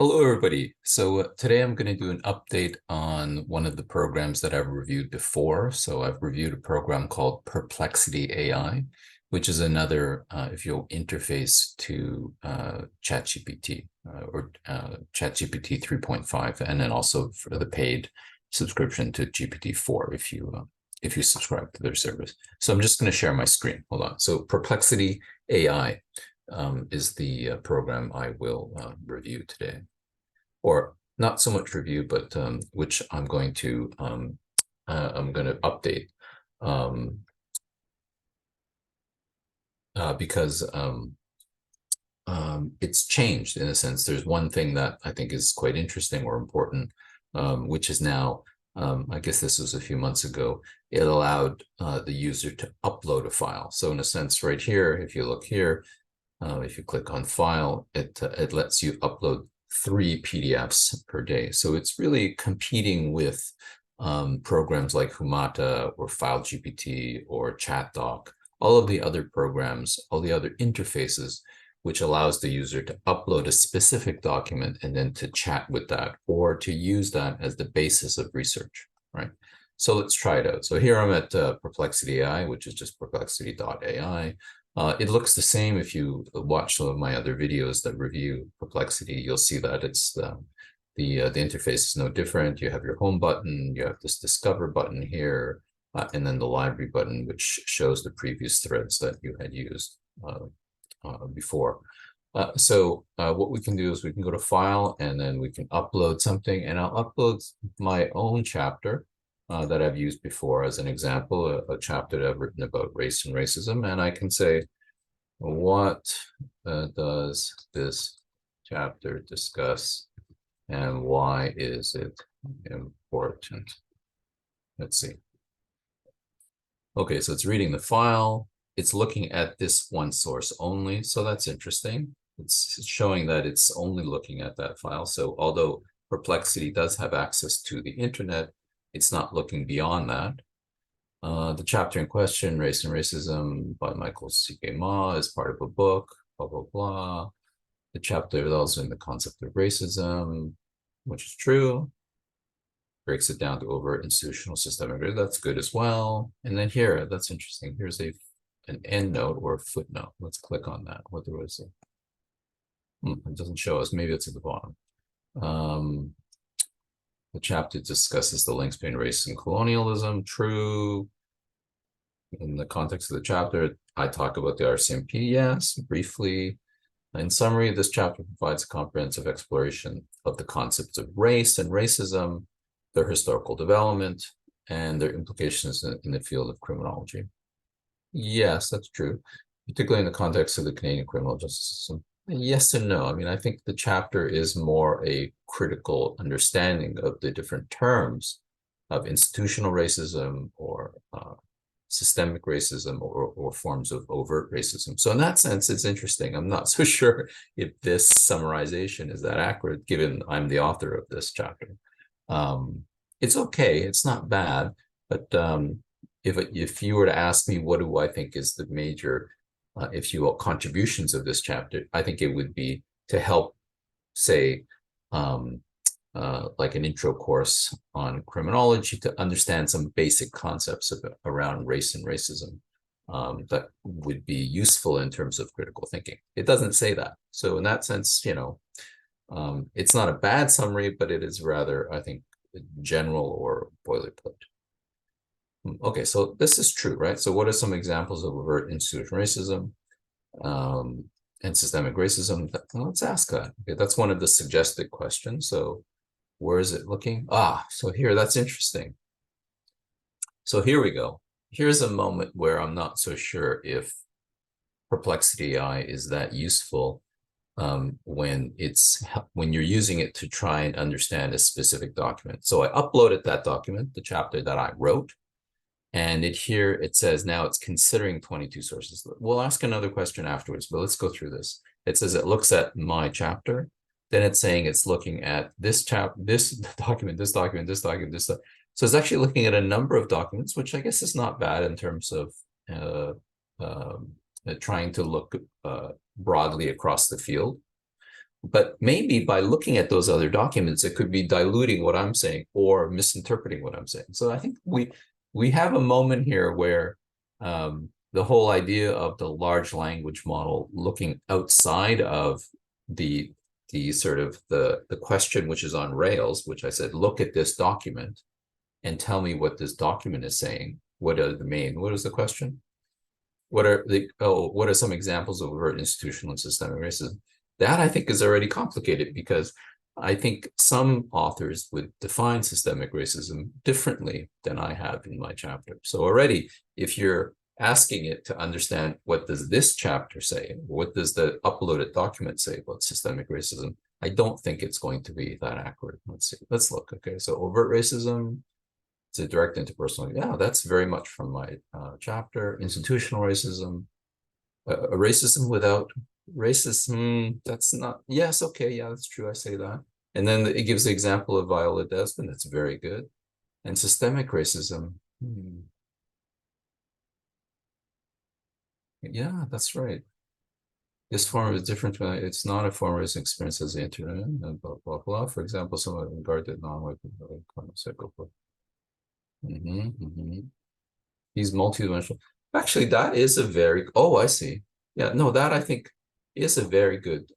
Hello, everybody. So today I'm going to do an update on one of the programs that I've reviewed before. So I've reviewed a program called Perplexity.AI, which is another, if you'll interface to ChatGPT or ChatGPT 3.5, and then also for the paid subscription to GPT-4 if you subscribe to their service. So I'm just going to share my screen. Hold on. So Perplexity.AI is the program I will review today, or not so much review, but which I'm going to update because it's changed in a sense. There's one thing that I think is quite interesting or important, which is now, I guess this was a few months ago, it allowed the user to upload a file. So in a sense, right here, if you look here, if you click on file, it lets you upload 3 PDFs per day. So it's really competing with programs like Humata or FileGPT or ChatDoc, all of the other programs, all the other interfaces, which allows the user to upload a specific document and then to chat with that or to use that as the basis of research, right? So let's try it out. So here I'm at Perplexity AI, which is just perplexity.ai. It looks the same. If you watch some of my other videos that review Perplexity, you'll see that it's the interface is no different. You have your home button, you have this discover button here, and then the library button, which shows the previous threads that you had used before. So what we can do is we can go to file and then we can upload something, and I'll upload my own chapter that I've used before as an example, a chapter that I've written about race and racism. And I can say, what does this chapter discuss and why is it important? Let's see. Okay, so it's reading the file. It's looking at this one source only. So that's interesting. It's showing that it's only looking at that file. So although Perplexity does have access to the internet, it's not looking beyond that. The chapter in question, Race and Racism by Michael C.K. Ma, is part of a book, blah, blah, blah. The chapter develops in the concept of racism, which is true. Breaks it down to overt institutional systemic. That's good as well. And then here, that's interesting. Here's an endnote or a footnote. Let's click on that. What was it? It doesn't show us. Maybe it's at the bottom. The chapter discusses the links between race and colonialism. True. In the context of the chapter, I talk about the RCMP, yes, briefly. In summary, this chapter provides a comprehensive exploration of the concepts of race and racism, their historical development, and their implications in the field of criminology. Yes, that's true, particularly in the context of the Canadian criminal justice system. Yes and no. I mean, I think the chapter is more a critical understanding of the different terms of institutional racism or systemic racism or forms of overt racism. So in that sense, it's interesting. I'm not so sure if this summarization is that accurate, given I'm the author of this chapter. It's okay. It's not bad. But if you were to ask me, what do I think is the major if you will, contributions of this chapter, I think it would be to help, say, like an intro course on criminology to understand some basic concepts around race and racism that would be useful in terms of critical thinking. It doesn't say that. So in that sense, it's not a bad summary, but it is rather, I think, general or boilerplate. Okay, so this is true, right? So what are some examples of overt institutional racism and systemic racism? Let's ask that. Okay, that's one of the suggested questions. So where is it looking? So here, that's interesting. So here we go. Here's a moment where I'm not so sure if Perplexity AI is that useful when you're using it to try and understand a specific document. So I uploaded that document, the chapter that I wrote. And it says now it's considering 22 sources. We'll ask another question afterwards, but let's go through this. It says it looks at my chapter. Then it's saying it's looking at this document, this document, this document, this. So it's actually looking at a number of documents, which I guess is not bad in terms of trying to look broadly across the field. But maybe by looking at those other documents, it could be diluting what I'm saying or misinterpreting what I'm saying. So I think we have a moment here where the whole idea of the large language model looking outside of the sort of the question which is on Rails, which I said, look at this document and tell me what this document is saying. What is the question? What are some examples of overt institutional and systemic racism? That I think is already complicated because I think some authors would define systemic racism differently than I have in my chapter. So already, if you're asking it to understand what does this chapter say, what does the uploaded document say about systemic racism, I don't think it's going to be that accurate. Let's see. Let's look. Okay, so overt racism, it's a direct interpersonal. Yeah, that's very much from my chapter. Institutional racism, racism without racism. That's not. Yes, okay, yeah, that's true. I say that. And then it gives the example of Viola Desmond. That's very good. And systemic racism. Yeah, that's right. This form is different. It's not a form of experience as the internet and blah blah blah. For example, someone regarded non-white cycle. He's multidimensional. Actually, that is a very, oh, I see. Yeah, no, that I think is a very good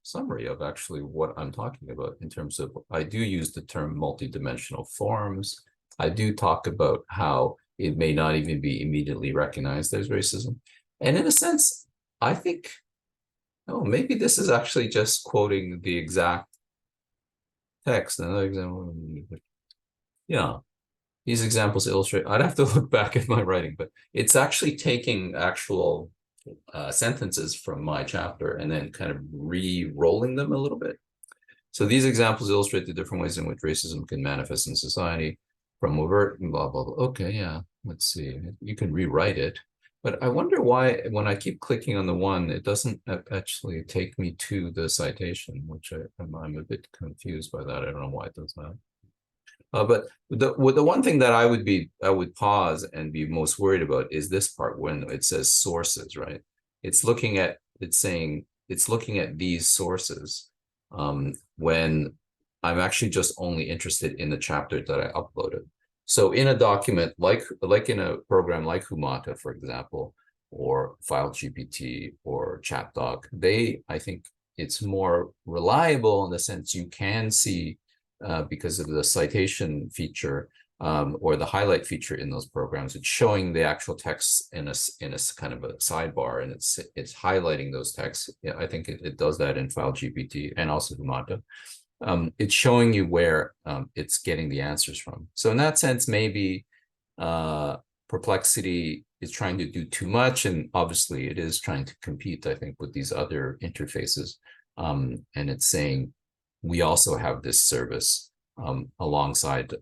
summary of actually what I'm talking about in terms of, I do use the term multidimensional forms. I do talk about how it may not even be immediately recognized as racism. And in a sense, I think, oh, maybe this is actually just quoting the exact text. Another example. Yeah. These examples illustrate, I'd have to look back at my writing, but it's actually taking actual sentences from my chapter and then kind of re-rolling them a little bit. So these examples illustrate the different ways in which racism can manifest in society, from overt and blah, blah, blah. Okay, yeah, let's see. You can rewrite it. But I wonder why, when I keep clicking on the one, it doesn't actually take me to the citation, which I'm a bit confused by that. I don't know why it does that. But the one thing that I would pause and be most worried about is this part when it says sources, right? It's looking at these sources when I'm actually just only interested in the chapter that I uploaded. So in a document like in a program like Humata, for example, or FileGPT or ChatDoc, I think it's more reliable in the sense you can see because of the citation feature or the highlight feature in those programs. It's showing the actual text in a kind of a sidebar, and it's highlighting those texts. Yeah, I think it does that in FileGPT and also Humata. It's showing you where it's getting the answers from. So in that sense, maybe Perplexity is trying to do too much, and obviously it is trying to compete, I think, with these other interfaces. And it's saying, we also have this service alongside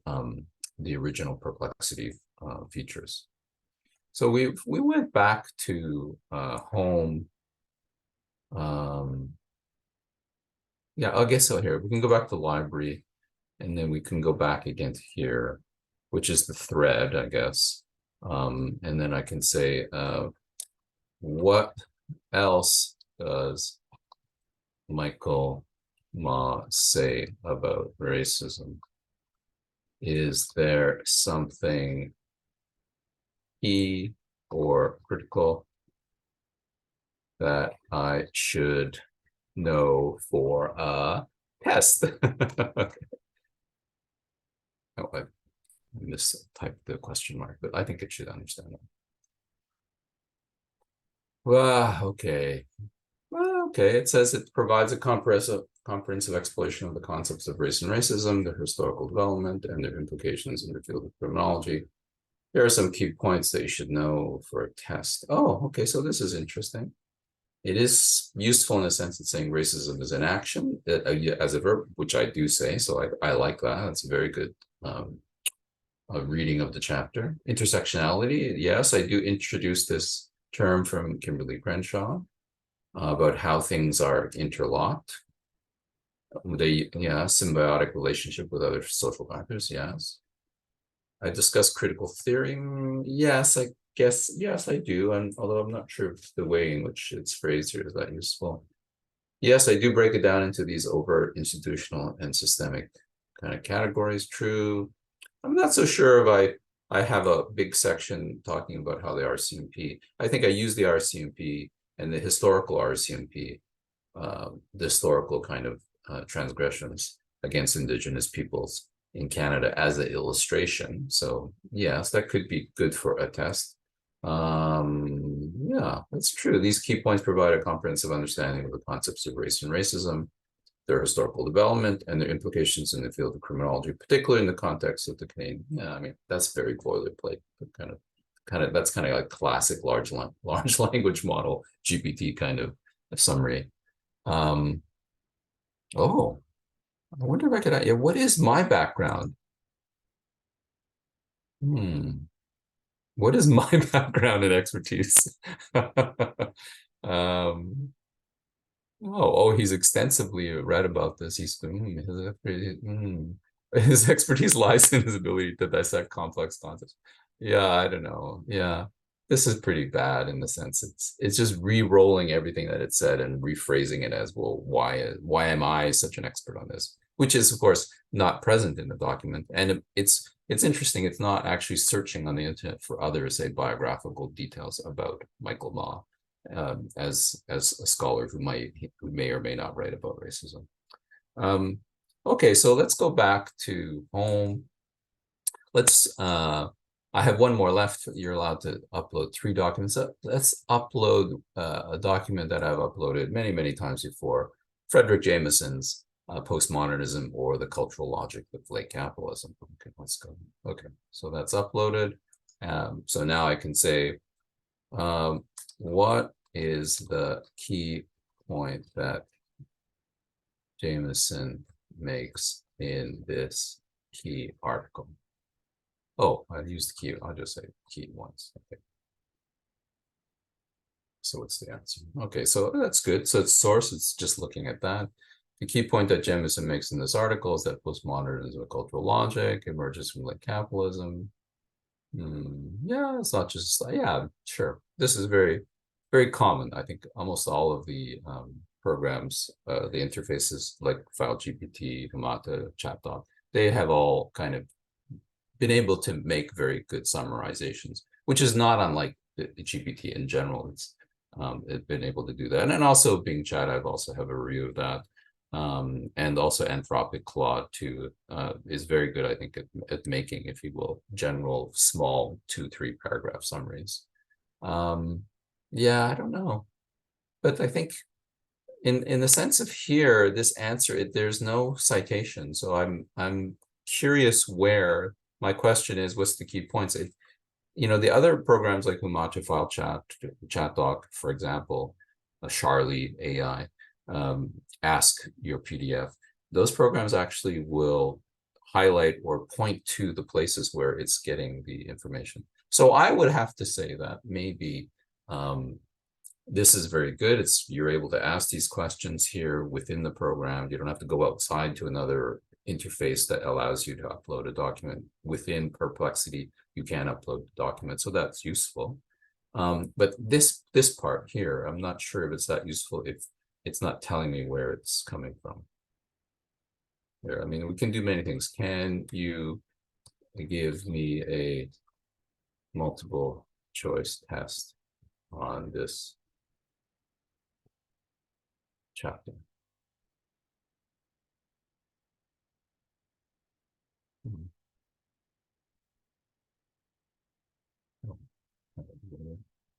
the original Perplexity features. So we went back to home. Yeah, I guess so. Here we can go back to library, and then we can go back again to here, which is the thread, I guess. And then I can say, what else does Michael Ma say about racism? Is there something key or critical that I should know for a test? Oh, I mistyped the question mark, but I think it should understand that. Well, okay. Well, okay, it says it provides a comprehensive exploration of the concepts of race and racism, their historical development, and their implications in the field of criminology. There are some key points that you should know for a test. Oh, okay, so this is interesting. It is useful in the sense of saying racism is an action as a verb, which I do say, so I like that. That's a very good reading of the chapter. Intersectionality, yes, I do introduce this term from Kimberly Crenshaw about how things are interlocked. Symbiotic relationship with other social factors, yes. I discuss critical theory. Yes, I guess, yes, I do. And although I'm not sure if the way in which it's phrased here is that useful. Yes, I do break it down into these overt, institutional, and systemic kind of categories. True. I'm not so sure if I have a big section talking about how the RCMP. I think I use the RCMP and the historical RCMP, the historical kind of transgressions against Indigenous peoples in Canada as an illustration. So yes, that could be good for a test. Yeah, that's true. These key points provide a comprehensive understanding of the concepts of race and racism, their historical development, and their implications in the field of criminology, particularly in the context of the Canadian. Yeah, I mean, that's very boilerplate, but that's kind of like classic large language model GPT kind of a summary. Um, oh, I wonder if I could, yeah, what is my background? Hmm. What is my background and expertise? um, he's extensively read about this. His expertise lies in his ability to dissect complex concepts. Yeah, I don't know. Yeah, this is pretty bad in the sense it's just re-rolling everything that it said and rephrasing it as, well, why am I such an expert on this? Which is, of course, not present in the document. And it's interesting. It's not actually searching on the internet for other, say, biographical details about Michael Ma, as a scholar who may or may not write about racism. Um, okay, so let's go back to home. Let's I have one more left. You're allowed to upload 3 documents. Let's upload a document that I've uploaded many times before, Frederick Jameson's Postmodernism or the Cultural Logic of Late Capitalism. Okay, let's go. Okay, so that's uploaded. So now I can say, what is the key point that Jameson makes in this key article? Oh, I used key. I'll just say key once. Okay. So what's the answer? Okay, so that's good. So it's source. It's just looking at that. The key point that Jameson makes in this article is that postmodernism, cultural logic, emerges from late capitalism. Yeah, it's not just, yeah, sure. This is very common. I think almost all of the programs, the interfaces like FileGPT, Humata, ChatDoc, they have all kind of been able to make very good summarizations, which is not unlike the GPT in general. It's been able to do that. And then also Bing Chat, I've also have a review of that. And also Anthropic Claude 2 is very good, I think, at making, if you will, general small 2-3 paragraph summaries. Yeah, I don't know, but I think in the sense of here, this answer, there's no citation, so I'm curious where my question is, what's the key points? The other programs like Humata File Chat, ChatDoc, for example, Charlie AI, Ask Your PDF, those programs actually will highlight or point to the places where it's getting the information. So I would have to say that maybe this is very good. You're able to ask these questions here within the program. You don't have to go outside to another interface that allows you to upload a document. Within Perplexity, you can upload the document, so that's useful. But this part here, I'm not sure if it's that useful if it's not telling me where it's coming from. Here, I mean, we can do many things. Can you give me a multiple choice test on this chapter?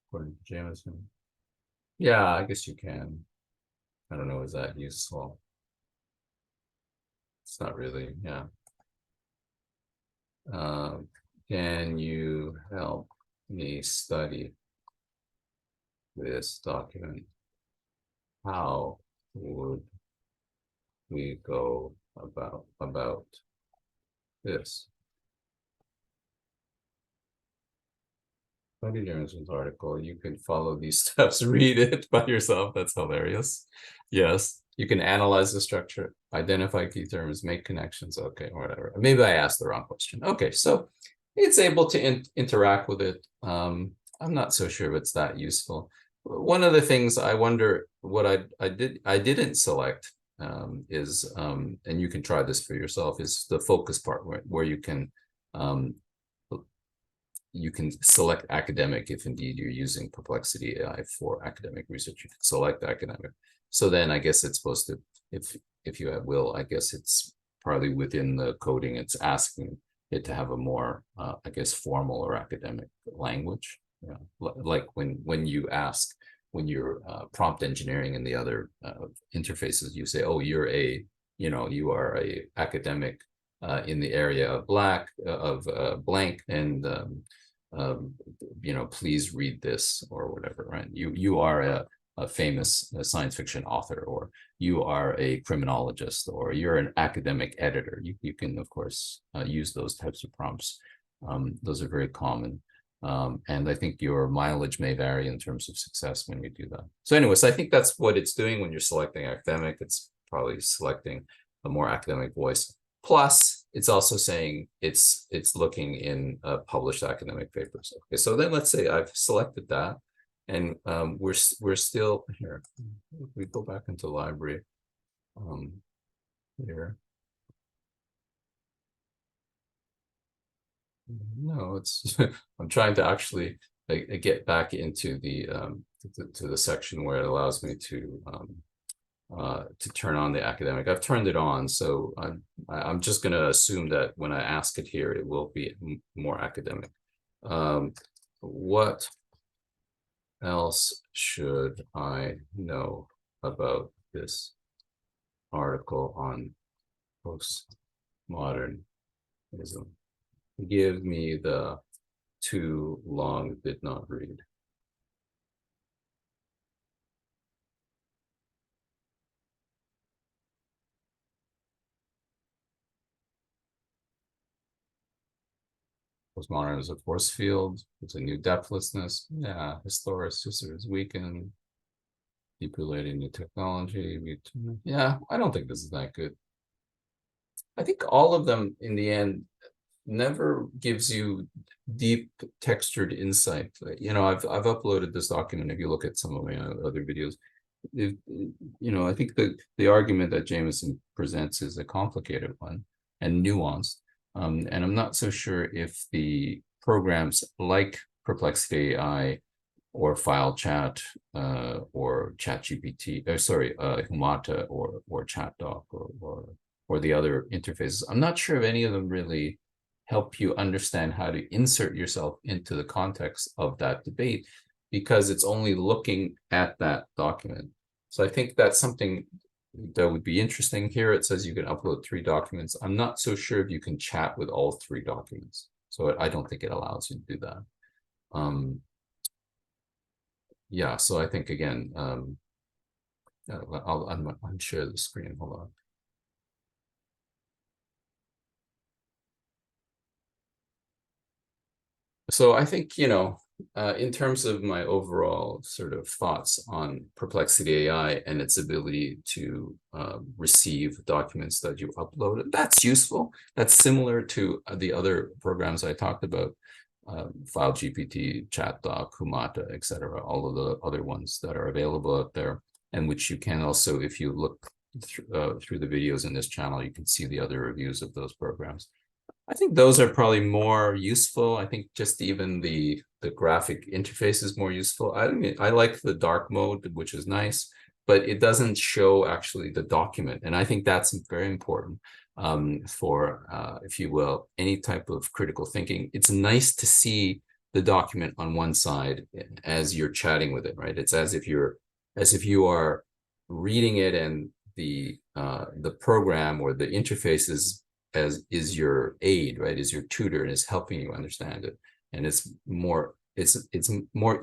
According to Jameson. Yeah, I guess you can. I don't know, is that useful? It's not really, yeah. Can you help me study this document? How would we go about this? Study Jameson's article. You can follow these steps, read it by yourself. That's hilarious. Yes, you can analyze the structure, identify key terms, make connections. Okay, whatever. Maybe I asked the wrong question. Okay, so it's able to interact with it. I'm not so sure if it's that useful. one of the things I wonder what I didn't select is and you can try this for yourself, is the focus part where um, you can select academic if indeed you're using Perplexity AI for academic research. You can select academic. So then I guess it's supposed to, if you have will, I guess it's probably within the coding, it's asking it to have a more, I guess, formal or academic language. Yeah. Like when you ask, when you're prompt engineering and the other interfaces, you say, oh, you are a academic in the area of blank, and please read this or whatever, right? You are a famous science fiction author, or you are a criminologist, or you're an academic editor. You can, of course, use those types of prompts. Those are very common. And I think your mileage may vary in terms of success when you do that. So anyways, I think that's what it's doing when you're selecting academic. It's probably selecting a more academic voice. Plus, it's also saying it's looking in published academic papers. Okay, so then let's say I've selected that, and we're still here. We go back into library here. No, it's I'm trying to actually get back into the to the section where it allows me to turn on the academic. I've turned it on, so I'm just going to assume that when I ask it here, it will be more academic. What else should I know about this article on postmodernism? Give me the too long did not read. Postmodern is a force field. It's a new depthlessness. Yeah, historicity is weakened. Deep related new technology. Yeah, I don't think this is that good. I think all of them in the end never gives you deep textured insight. I've uploaded this document. If you look at some of my other videos, I think the argument that Jameson presents is a complicated one and nuanced. And I'm not so sure if the programs like Perplexity AI or File Chat or ChatGPT, Humata or ChatDoc or the other interfaces, I'm not sure if any of them really help you understand how to insert yourself into the context of that debate, because it's only looking at that document. So I think that's something that would be interesting. Here it says you can upload 3 documents. I'm not so sure if you can chat with all 3 documents. So I don't think it allows you to do that. Yeah, so I think again, I'll unshare the screen. Hold on. So I think, in terms of my overall sort of thoughts on Perplexity AI and its ability to receive documents that you uploaded, that's useful. That's similar to the other programs I talked about, File GPT, ChatDoc, Humata, etc. All of the other ones that are available out there, and which you can also, if you look through the videos in this channel, you can see the other reviews of those programs. I think those are probably more useful. I think just even the graphic interface is more useful. I like the dark mode, which is nice, but it doesn't show actually the document. And I think that's very important for, if you will, any type of critical thinking. It's nice to see the document on one side as you're chatting with it, right? It's as if you are reading it, and the program or the interface is your aid, right? Is your tutor, and is helping you understand it. And it's more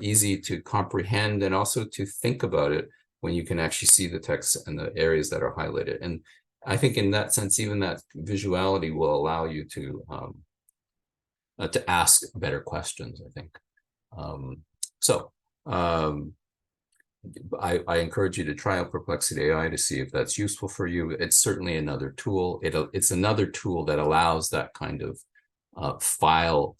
easy to comprehend and also to think about it when you can actually see the text and the areas that are highlighted. And I think in that sense, even that visuality will allow you to ask better questions, I think. I encourage you to try out Perplexity AI to see if that's useful for you. It's certainly another tool. It's another tool that allows that kind of file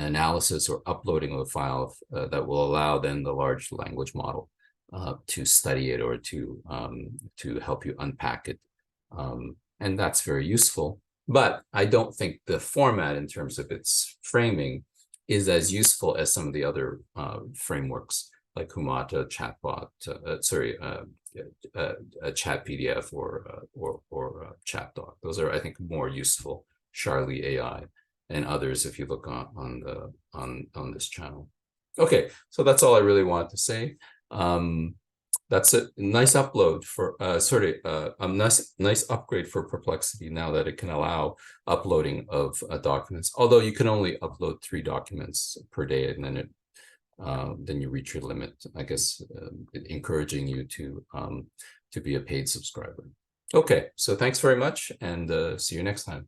analysis or uploading of a file that will allow then the large language model to study it or to help you unpack it. And that's very useful. But I don't think the format in terms of its framing is as useful as some of the other frameworks like Humata, Chatbot, Chat PDF or ChatDoc. Those are, I think, more useful. Charlie AI and others, if you look on this channel. Okay, so that's all I really wanted to say. That's a nice upload for a nice upgrade for Perplexity now that it can allow uploading of documents. Although you can only upload 3 documents per day, and then you reach your limit. I guess encouraging you to be a paid subscriber. Okay, so thanks very much, and see you next time.